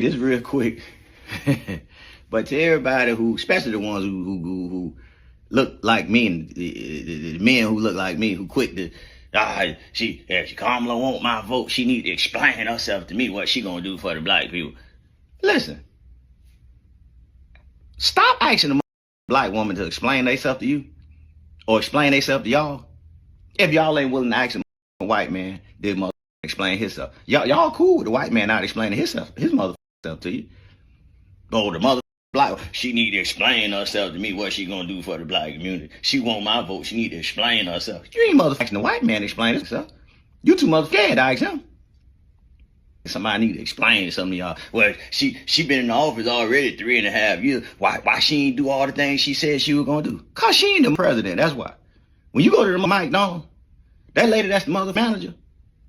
Just real quick. But to everybody who, especially the ones who look like me, and the men who look like me, who quick to, if Kamala want my vote, she need to explain herself to me what she gonna do for the black people. Listen, stop asking the black woman to explain themselves to you, or explain themselves to y'all. If y'all ain't willing to ask a white man, did mother explain himself. Y'all cool with the white man not explaining his mother stuff to you. Oh, the mother black, she need to explain herself to me what she gonna do for the black community. She want my vote, she need to explain herself. You ain't motherfucking the white man explain himself. You too motherfucking to ask him. Somebody need to explain something to y'all. Well, she been in the office already 3.5 years. Why she ain't do all the things she said she was gonna do? Cause she ain't the president, that's why. When you go to the McDonald's, that lady that's the mother manager,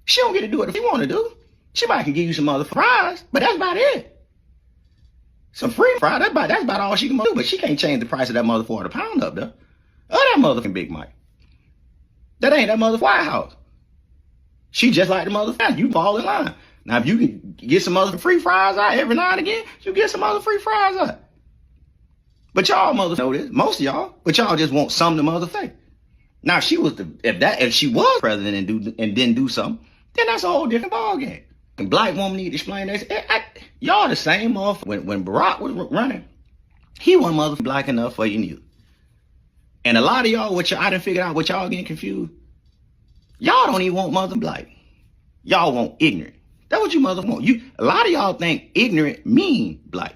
she don't get to do what she want to do. She might can give you some other fries, but that's about it. Some free fries, that's about all she can do. But she can't change the price of that mother for a pound up there. Of that motherfucking Big Mike. That ain't that mother White House. She just like the mother fan. You fall in line. Now, if you can get some other free fries out every now and again, you get some other free fries out. But y'all mothers know this, most of y'all. But y'all just want some to mother say. Now, if she was president and didn't do something, then that's a whole different ballgame. And black woman need to explain this. Y'all the same off when Barack was running. He wasn't motherfucking black enough for you neither. And a lot of y'all, I done figured out what y'all getting confused. Y'all don't even want mother black. Y'all want ignorant. That's what you mother want. A lot of y'all think ignorant mean black.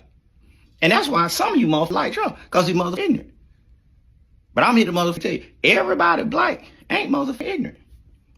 And that's why some of you motherfuckers like Trump, because he mother ignorant. But I'm here to motherfucker tell you, everybody black ain't motherfucker ignorant.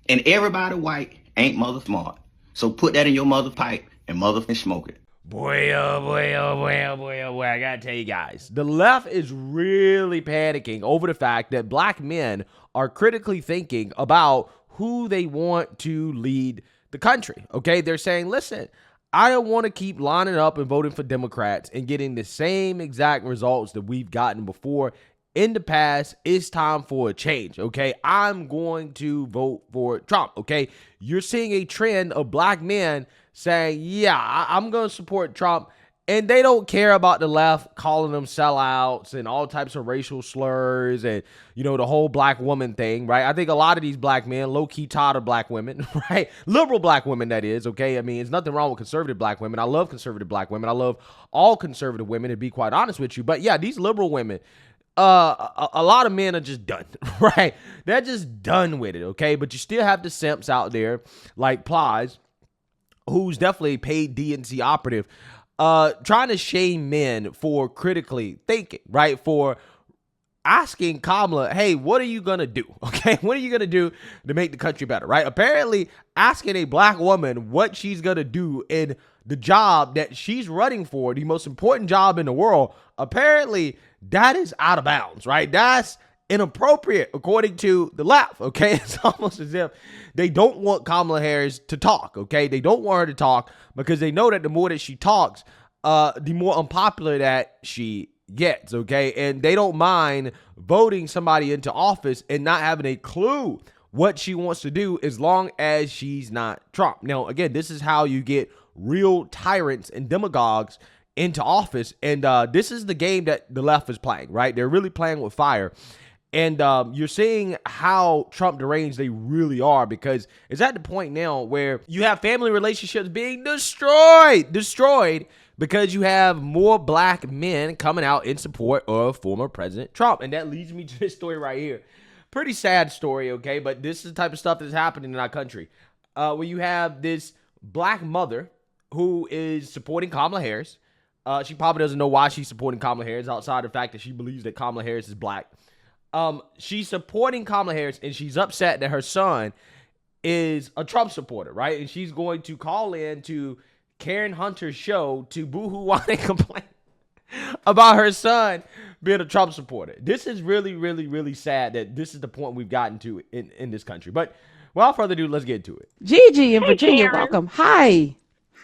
And everybody white ain't mother smart. So put that in your mother pipe and motherfucking smoke it. Boy, oh boy, oh boy, oh boy, oh boy, I gotta tell you guys, the left is really panicking over the fact that black men are critically thinking about who they want to lead the country, okay? They're saying, listen, I don't want to keep lining up and voting for Democrats and getting the same exact results that we've gotten before in the past. It's time for a change, okay? I'm going to vote for Trump, okay? You're seeing a trend of black men saying, yeah, I'm going to support Trump, and they don't care about the left calling them sellouts and all types of racial slurs and, the whole black woman thing, right? I think a lot of these black men low-key tired of black women, right? Liberal black women, that is, okay? I mean, there's nothing wrong with conservative black women. I love conservative black women. I love all conservative women, to be quite honest with you. But yeah, these liberal women, a lot of men are just done, right? They're just done with it, okay? But you still have the simps out there like Plies, who's definitely a paid DNC operative, trying to shame men for critically thinking, right? For asking Kamala, hey, what are you going to do? Okay, what are you going to do to make the country better, right? Apparently asking a black woman what she's going to do in the job that she's running for, the most important job in the world, apparently that is out of bounds, right? That's inappropriate according to the left, okay? It's almost as if they don't want Kamala Harris to talk, okay? They don't want her to talk because they know that the more that she talks, the more unpopular that she gets, okay? And they don't mind voting somebody into office and not having a clue what she wants to do as long as she's not Trump. Now, again, this is how you get real tyrants and demagogues into office, and this is the game that the left is playing, right? They're really playing with fire. And you're seeing how Trump deranged they really are, because it's at the point now where you have family relationships being destroyed because you have more black men coming out in support of former President Trump. And that leads me to this story right here. Pretty sad story, okay? But this is the type of stuff that's happening in our country. Where you have this black mother who is supporting Kamala Harris. She probably doesn't know why she's supporting Kamala Harris outside the fact that she believes that Kamala Harris is black. She's supporting Kamala Harris, and she's upset that her son is a Trump supporter, right? And she's going to call in to Karen Hunter's show to boo-hoo and complain about her son being a Trump supporter. This is really, really, really sad that this is the point we've gotten to in this country. But without further ado, let's get into it. GiGi in Virginia, Karen. welcome. Hi.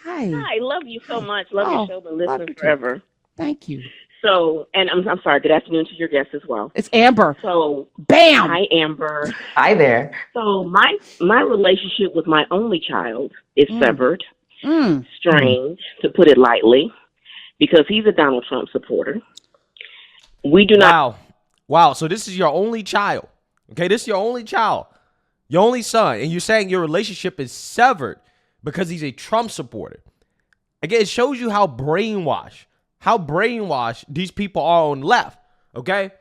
Hi, love you so much. Love your show, been listening forever. Thank you. So, and I'm sorry, good afternoon to your guests as well. It's Amber. So, bam. Hi, Amber. Hi there. So, my relationship with my only child is severed. Strange, to put it lightly, because he's a Donald Trump supporter. We do not. Wow. So this is your only child. Okay, this is your only child, your only son, and you're saying your relationship is severed because he's a Trump supporter. Again, it shows you how brainwashed these people are on the left. Okay,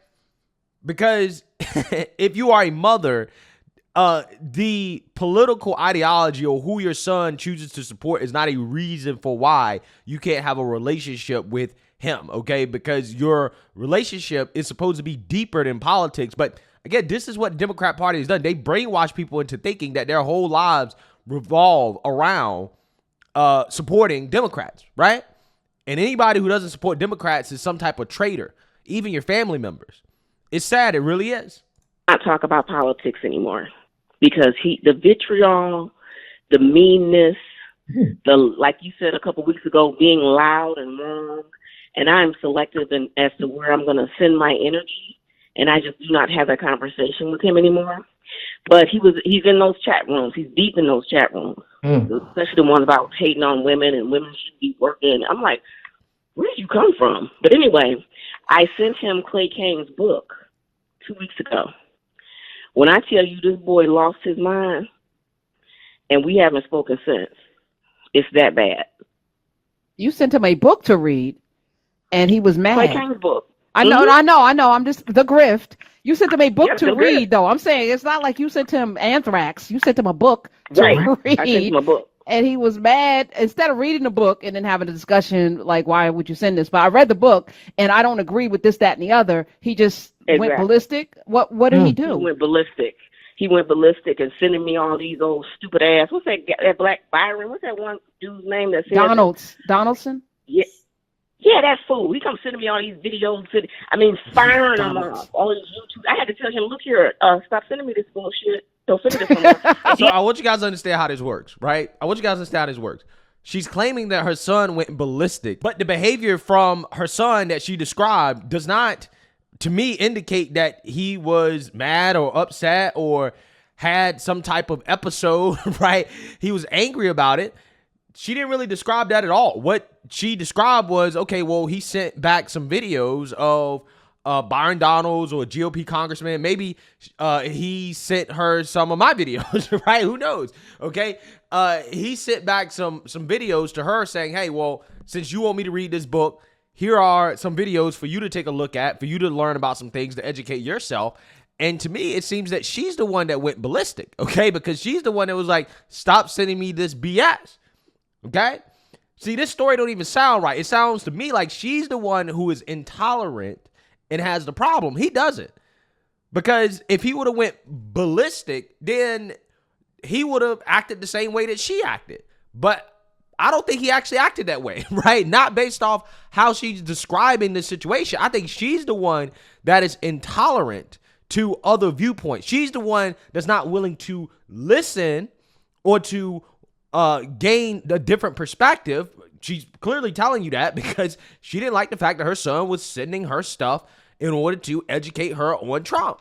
because if you are a mother, the political ideology or who your son chooses to support is not a reason for why you can't have a relationship with him, okay? Because your relationship is supposed to be deeper than politics. But again, this is what the Democrat Party has done. They brainwash people into thinking that their whole lives revolve around supporting Democrats, right? And anybody who doesn't support Democrats is some type of traitor, even your family members. It's sad. It really is. Not talk about politics anymore, because the vitriol, the meanness, like you said a couple weeks ago, being loud and wrong, and I'm selective as to where I'm going to send my energy, and I just do not have that conversation with him anymore. But he's in those chat rooms. He's deep in those chat rooms, especially the ones about hating on women and women should be working. I'm like, where did you come from? But anyway, I sent him Clay Kane's book 2 weeks ago. When I tell you this boy lost his mind, and we haven't spoken since, it's that bad. You sent him a book to read, and he was mad. Clay Kane's book. I know. I'm just the grift. You sent him a book to read, though. I'm saying it's not like you sent him Anthrax. You sent him a book to read. I sent him a book. And he was mad. Instead of reading the book and then having a discussion like, why would you send this? But I read the book, and I don't agree with this, that, and the other. He just went ballistic. What did he do? He went ballistic. He went ballistic and sending me all these old stupid ass. What's that Black Byron? What's that one dude's name that said Donaldson? Yeah, that fool. He comes sending me all these videos. Firing them off. All these YouTube. I had to tell him, look here, stop sending me this bullshit. Don't send me this anymore. So I want you guys to understand how this works, right? She's claiming that her son went ballistic, but the behavior from her son that she described does not, to me, indicate that he was mad or upset or had some type of episode, right? He was angry about it. She didn't really describe that at all. What she described was, okay, well, he sent back some videos of Byron Donalds or a GOP congressman. Maybe he sent her some of my videos, right? Who knows? Okay. He sent back some videos to her saying, hey, well, since you want me to read this book, here are some videos for you to take a look at, for you to learn about some things, to educate yourself. And to me, it seems that she's the one that went ballistic, okay? Because she's the one that was like, stop sending me this BS, okay? See, this story don't even sound right. It sounds to me like she's the one who is intolerant and has the problem. He doesn't. Because if he would have went ballistic, then he would have acted the same way that she acted. But I don't think he actually acted that way, right? Not based off how she's describing the situation. I think she's the one that is intolerant to other viewpoints. She's the one that's not willing to listen or to gain a different perspective. She's clearly telling you that because she didn't like the fact that her son was sending her stuff in order to educate her on Trump.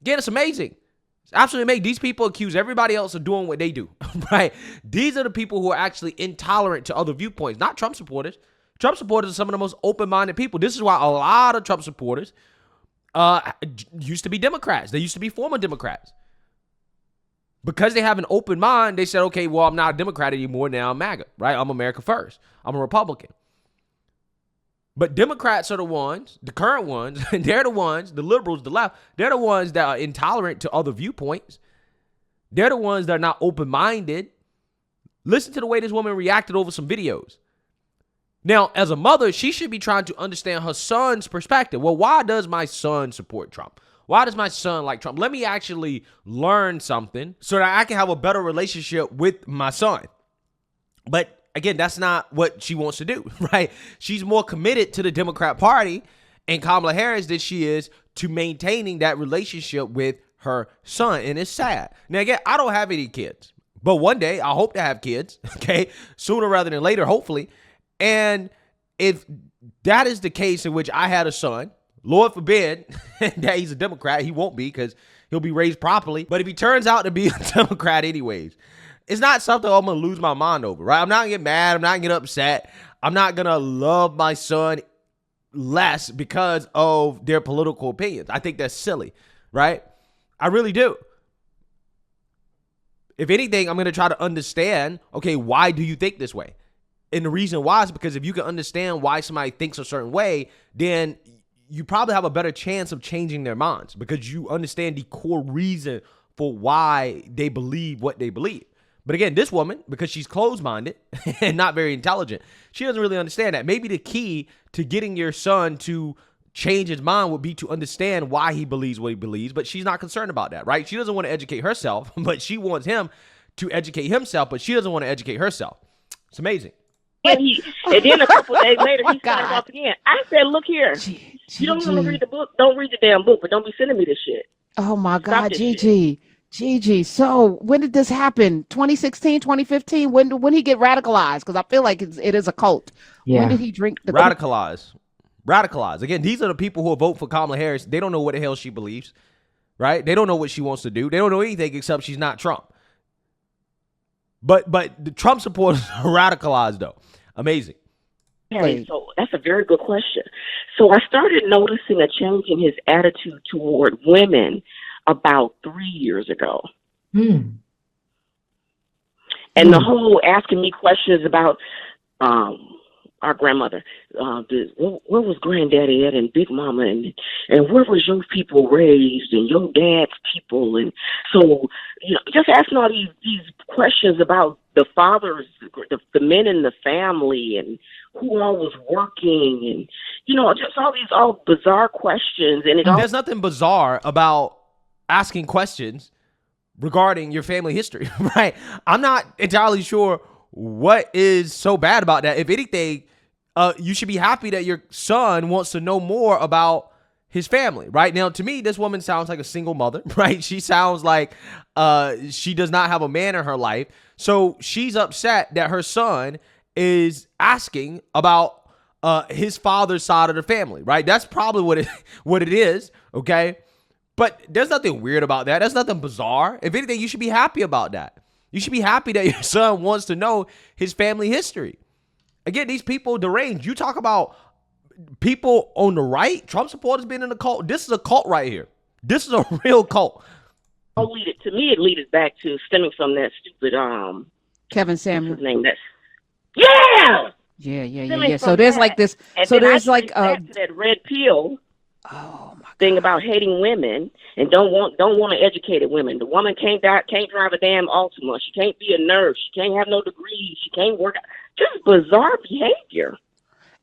Again, it's amazing. It's absolutely amazing. These people accuse everybody else of doing what they do, right? These are the people who are actually intolerant to other viewpoints, not Trump supporters. Trump supporters are some of the most open-minded people. This is why a lot of Trump supporters used to be Democrats. They used to be former Democrats. Because they have an open mind, they said, okay, well, I'm not a Democrat anymore. Now I'm MAGA, right? I'm America first. I'm a Republican. But Democrats are the ones, the current ones, and they're the ones, the liberals, the left, they're the ones that are intolerant to other viewpoints. They're the ones that are not open-minded. Listen to the way this woman reacted over some videos. Now, as a mother, she should be trying to understand her son's perspective. Well, why does my son support Trump? Why does my son like Trump? Let me actually learn something so that I can have a better relationship with my son. But again, that's not what she wants to do, right? She's more committed to the Democrat Party and Kamala Harris than she is to maintaining that relationship with her son. And it's sad. Now, again, I don't have any kids, but one day I hope to have kids, okay? Sooner rather than later, hopefully. And if that is the case in which I had a son, Lord forbid that he's a Democrat. He won't be because he'll be raised properly. But if he turns out to be a Democrat anyways, it's not something I'm going to lose my mind over, right? I'm not going to get mad. I'm not going to get upset. I'm not going to love my son less because of their political opinions. I think that's silly, right? I really do. If anything, I'm going to try to understand, okay, why do you think this way? And the reason why is because if you can understand why somebody thinks a certain way, then you probably have a better chance of changing their minds because you understand the core reason for why they believe what they believe. But again, this woman, because she's closed-minded and not very intelligent, she doesn't really understand that. Maybe the key to getting your son to change his mind would be to understand why he believes what he believes, but she's not concerned about that, right? She doesn't want to educate herself, but she wants him to educate himself, but she doesn't want to educate herself. It's amazing. And then a couple of days later, he started off again. I said, look here, you don't want to read the book? Don't read the damn book, but don't be sending me this shit. Oh, my God, GiGi. So when did this happen? 2016, 2015? When did he get radicalized? Because I feel like it is a cult. Yeah. When did he drink the radicalized? Again, these are the people who vote for Kamala Harris. They don't know what the hell she believes, right? They don't know what she wants to do. They don't know anything except she's not Trump. But the Trump supporters are radicalized, though. Amazing. Okay, so that's a very good question. So I started noticing a change in his attitude toward women about 3 years ago. And the whole asking me questions about our grandmother, where was granddaddy at and big mama and where was your people raised and your dad's people, and so just asking all these questions about the fathers, the men in the family, and who all was working, and just all these bizarre questions. And there's nothing bizarre about asking questions regarding your family history, right? I'm not entirely sure what is so bad about that. If anything, you should be happy that your son wants to know more about his family, right? Now, to me, this woman sounds like a single mother, right? She sounds like she does not have a man in her life. So she's upset that her son is asking about his father's side of the family, right? That's probably what it is, okay? But there's nothing weird about that. There's nothing bizarre. If anything, you should be happy about that. You should be happy that your son wants to know his family history. Again, these people deranged. You talk about people on the right, Trump supporters being in a cult. This is a cult right here. This is a real cult. To me, it leads back to stemming from that stupid Kevin Samuels. What's his name? Yeah. So there's like this. And so there's like to that red pill. Oh my thing about hating women and don't want educated women. The woman can't drive a damn Altima. She can't be a nurse. She can't have no degrees. She can't work. Just bizarre behavior.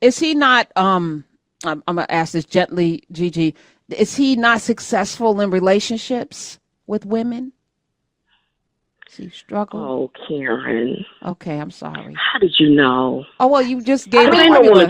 Is he not? I'm gonna ask this gently, GiGi. Is he not successful in relationships with women? He struggled. Oh, Karen. Okay, I'm sorry. How did you know? Oh well, you just gave me formula.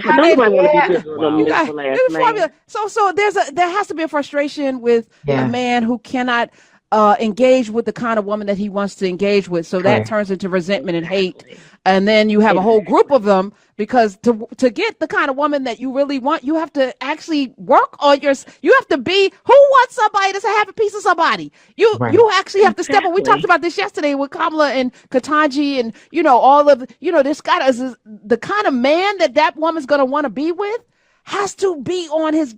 So there has to be a frustration with a man who cannot engage with the kind of woman that he wants to engage with. So that turns into resentment and hate. And then you have a whole group of them because to get the kind of woman that you really want, you have to actually work on you have to be who wants somebody that's a happy piece of somebody. You actually have to step up. We talked about this yesterday with Kamala and Ketanji and all of this guy is the kind of man that woman's going to want to be with has to be on his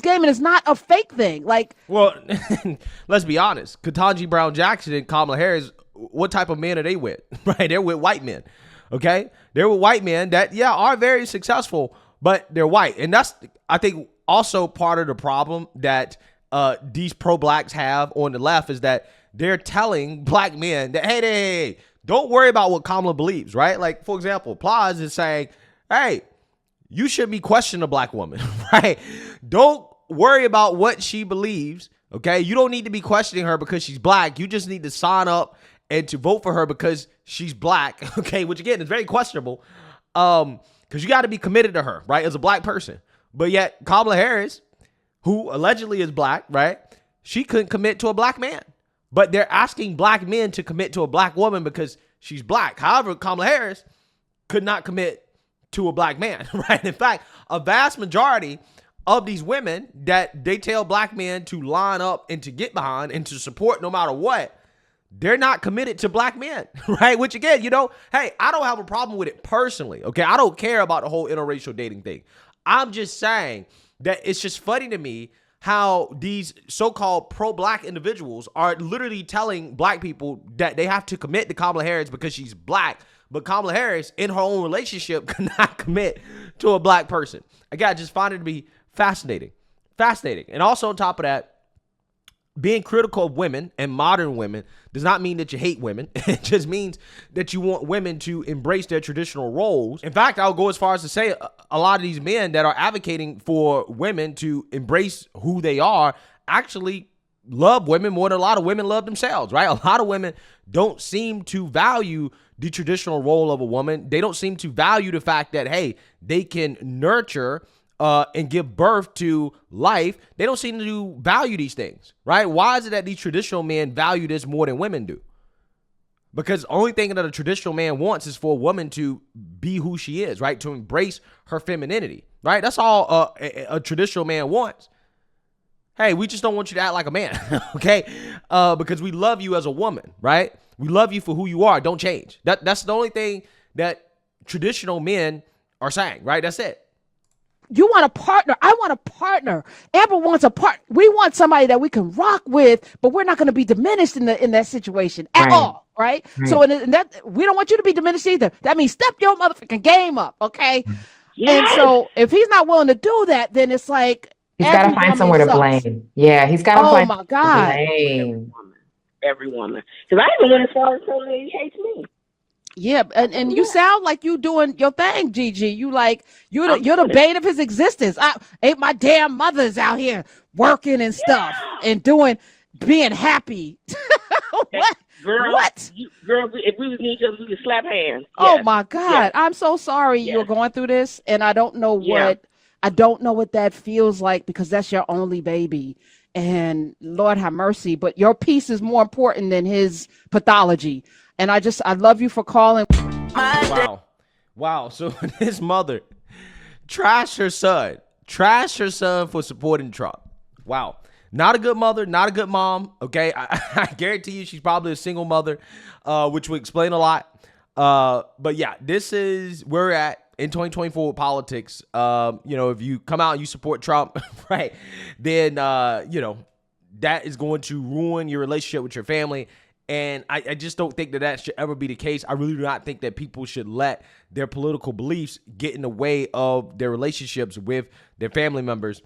game, and it's not a fake thing. Well, let's be honest. Ketanji Brown Jackson and Kamala Harris, what type of men are they with? Right? They're with white men. Okay? They're with white men that, are very successful, but they're white. And that's, I think, also part of the problem that these pro-blacks have on the left is that they're telling black men that, hey, don't worry about what Kamala believes, right? Like, for example, Plaz is saying, hey, you shouldn't be questioning a black woman, right? Don't worry about what she believes, okay? You don't need to be questioning her because she's black. You just need to sign up and to vote for her because she's black, okay? Which, again, is very questionable because you got to be committed to her, right, as a black person. But yet Kamala Harris, who allegedly is black, right, she couldn't commit to a black man. But they're asking black men to commit to a black woman because she's black. However, Kamala Harris could not commit to a black man, right? In fact, a vast majority of these women that they tell black men to line up and to get behind and to support no matter what, they're not committed to black men, right? Which again, hey, I don't have a problem with it personally, okay? I don't care about the whole interracial dating thing. I'm just saying that it's just funny to me how these so-called pro-black individuals are literally telling black people that they have to commit to Kamala Harris because she's black, but Kamala Harris in her own relationship cannot commit to a black person. Again, I just find it to be fascinating. And also on top of that, being critical of women and modern women does not mean that you hate women. It just means that you want women to embrace their traditional roles. In fact, I'll go as far as to say a lot of these men that are advocating for women to embrace who they are actually love women more than a lot of women love themselves, right? A lot of women don't seem to value the traditional role of a woman. They don't seem to value the fact that, hey, they can nurture and give birth to life. They don't seem to value these things, right? Why is it that these traditional men value this more than women do? Because the only thing that a traditional man wants is for a woman to be who she is, right? To embrace her femininity, right? That's all a traditional man wants. Hey, we just don't want you to act like a man, okay? Because we love you as a woman, right? We love you for who you are. Don't change. That's the only thing that traditional men are saying, right? That's it. You want a partner. I want a partner. Amber wants a partner. We want somebody that we can rock with, but we're not going to be diminished in that situation at all, right? So in that, we don't want you to be diminished either. That means step your motherfucking game up, okay? Yes. And so if he's not willing to do that, then it's like he's got to find somewhere to blame. Yeah, he's got to find. Oh my God! Blame. Every woman, because I even went as far as saying he hates me. Yeah, and you sound like you doing your thing, GiGi. You like you're the bane of his existence. Ain't my damn mother's out here working and stuff and being happy. What? Girl, what? Girl, if we was each other, we could slap hands. Oh my God! Yes. I'm so sorry you're going through this, and I don't know what that feels like because that's your only baby. And Lord have mercy, but your peace is more important than his pathology. And I love you for calling. Wow. So his mother trashed her son for supporting Trump. Wow. Not a good mother, not a good mom. Okay. I guarantee you she's probably a single mother, which would explain a lot. But yeah, this is where we're at in 2024 with politics. If you come out and you support Trump, right, then, that is going to ruin your relationship with your family. And I just don't think that should ever be the case. I really do not think that people should let their political beliefs get in the way of their relationships with their family members.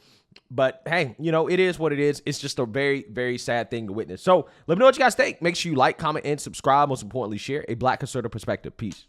But hey, it is what it is. It's just a very, very sad thing to witness. So let me know what you guys think. Make sure you like, comment, and subscribe. Most importantly, share a Black conservative perspective. Peace.